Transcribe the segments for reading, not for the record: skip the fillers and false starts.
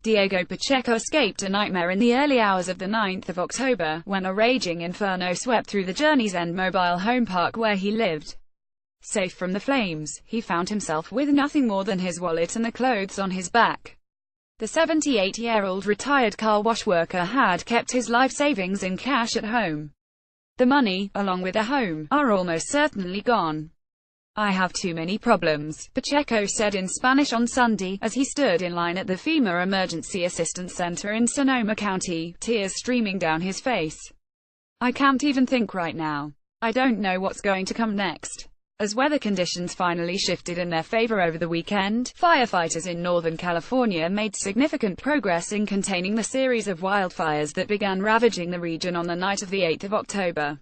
Diego Pacheco escaped a nightmare in the early hours of the 9th of October, when a raging inferno swept through the Journey's End mobile home park where he lived. Safe from the flames, he found himself with nothing more than his wallet and the clothes on his back. The 78-year-old retired car wash worker had kept his life savings in cash at home. The money, along with the home, are almost certainly gone. "I have too many problems," Pacheco said in Spanish on Sunday, as he stood in line at the FEMA Emergency Assistance Center in Sonoma County, tears streaming down his face. "I can't even think right now. I don't know what's going to come next." As weather conditions finally shifted in their favor over the weekend, firefighters in Northern California made significant progress in containing the series of wildfires that began ravaging the region on the night of the 8th of October.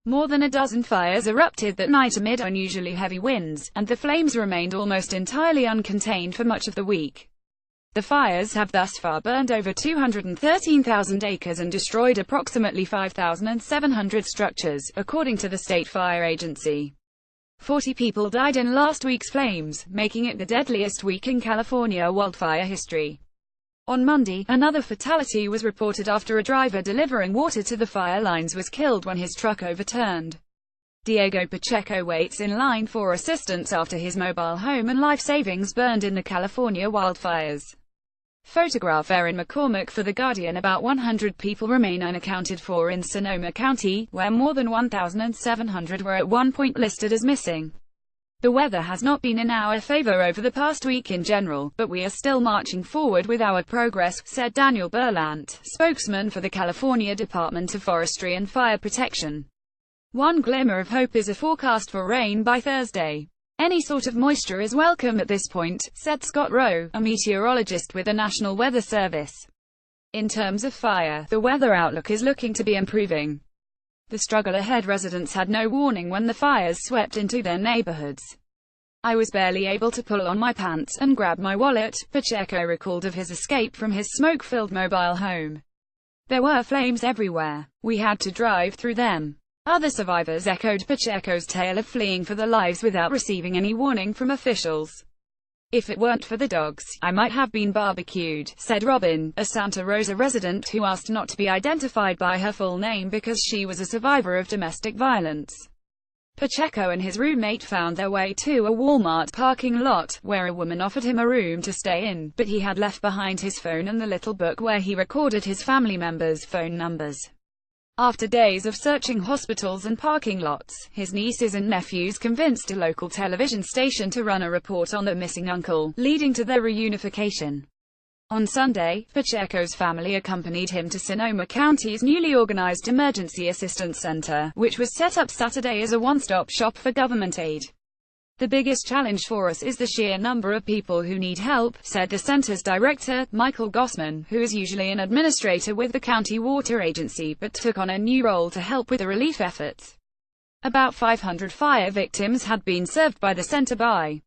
More than a dozen fires erupted that night amid unusually heavy winds, and the flames remained almost entirely uncontained for much of the week. The fires have thus far burned over 213,000 acres and destroyed approximately 5,700 structures, according to the state fire agency. 40 people died in last week's flames, making it the deadliest week in California wildfire history. On Monday, another fatality was reported after a driver delivering water to the fire lines was killed when his truck overturned. Diego Pacheco waits in line for assistance after his mobile home and life savings burned in the California wildfires. Photograph Erin McCormack for The Guardian. About 100 people remain unaccounted for in Sonoma County, where more than 1,700 were at one point listed as missing. "The weather has not been in our favor over the past week in general, but we are still marching forward with our progress," said Daniel Berlant, spokesman for the California Department of Forestry and Fire Protection. "One glimmer of hope is a forecast for rain by Thursday. Any sort of moisture is welcome at this point," said Scott Rowe, a meteorologist with the National Weather Service. In terms of fire, the weather outlook is looking to be improving. The struggle ahead. Residents had no warning when the fires swept into their neighborhoods. "I was barely able to pull on my pants and grab my wallet," Pacheco recalled of his escape from his smoke-filled mobile home. "There were flames everywhere. We had to drive through them." Other survivors echoed Pacheco's tale of fleeing for their lives without receiving any warning from officials. "If it weren't for the dogs, I might have been barbecued," said Robin, a Santa Rosa resident who asked not to be identified by her full name because she was a survivor of domestic violence. Pacheco and his roommate found their way to a Walmart parking lot, where a woman offered him a room to stay in, but he had left behind his phone and the little book where he recorded his family members' phone numbers. After days of searching hospitals and parking lots, his nieces and nephews convinced a local television station to run a report on the missing uncle, leading to their reunification. On Sunday, Pacheco's family accompanied him to Sonoma County's newly organized Emergency Assistance Center, which was set up Saturday as a one-stop shop for government aid. "The biggest challenge for us is the sheer number of people who need help," said the center's director, Michael Gossman, who is usually an administrator with the county water agency but took on a new role to help with the relief efforts. About 500 fire victims had been served by the center by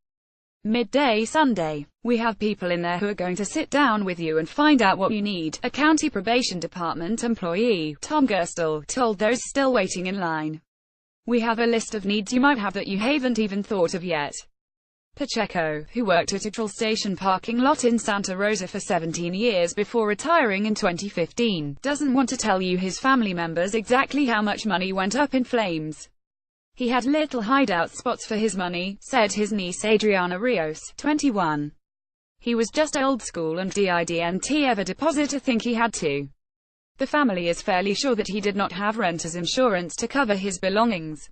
midday Sunday. "We have people in there who are going to sit down with you and find out what you need," a county probation department employee, Tom Gerstel, told those still waiting in line. "We have a list of needs you might have that you haven't even thought of yet." Pacheco, who worked at a petrol station parking lot in Santa Rosa for 17 years before retiring in 2015, doesn't want to tell you his family members exactly how much money went up in flames. "He had little hideout spots for his money," said his niece Adriana Rios, 21. "He was just old school and didn't ever deposit a think he had to." The family is fairly sure that he did not have renter's insurance to cover his belongings.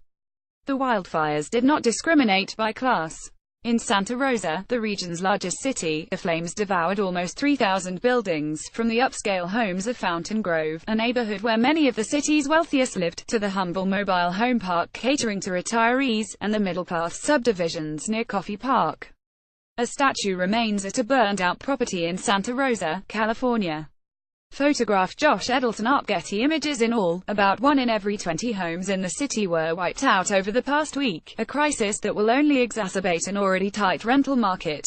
The wildfires did not discriminate by class. In Santa Rosa, the region's largest city, the flames devoured almost 3,000 buildings, from the upscale homes of Fountain Grove, a neighborhood where many of the city's wealthiest lived, to the humble mobile home park catering to retirees, and the middle-class subdivisions near Coffey Park. A statue remains at a burned-out property in Santa Rosa, California. Photograph Josh Edelson Art. Getty Images. In all, about 1 in every 20 homes in the city were wiped out over the past week, a crisis that will only exacerbate an already tight rental market.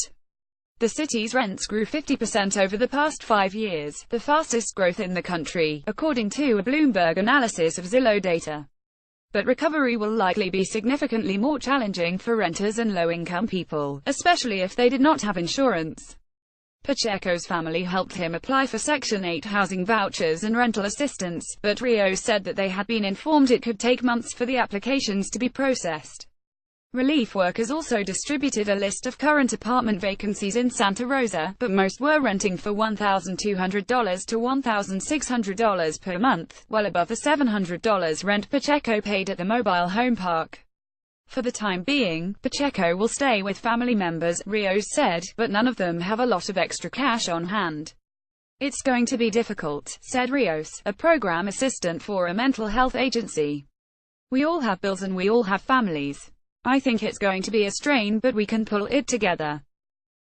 The city's rents grew 50% over the past 5 years, the fastest growth in the country, according to a Bloomberg analysis of Zillow data. But recovery will likely be significantly more challenging for renters and low-income people, especially if they did not have insurance. Pacheco's family helped him apply for Section 8 housing vouchers and rental assistance, but Rios said that they had been informed it could take months for the applications to be processed. Relief workers also distributed a list of current apartment vacancies in Santa Rosa, but most were renting for $1,200 to $1,600 per month, well above the $700 rent Pacheco paid at the mobile home park. For the time being, Pacheco will stay with family members, Rios said, but none of them have a lot of extra cash on hand. It's going to be difficult, said Rios, a program assistant for a mental health agency. We all have bills and we all have families. I think it's going to be a strain, but we can pull it together.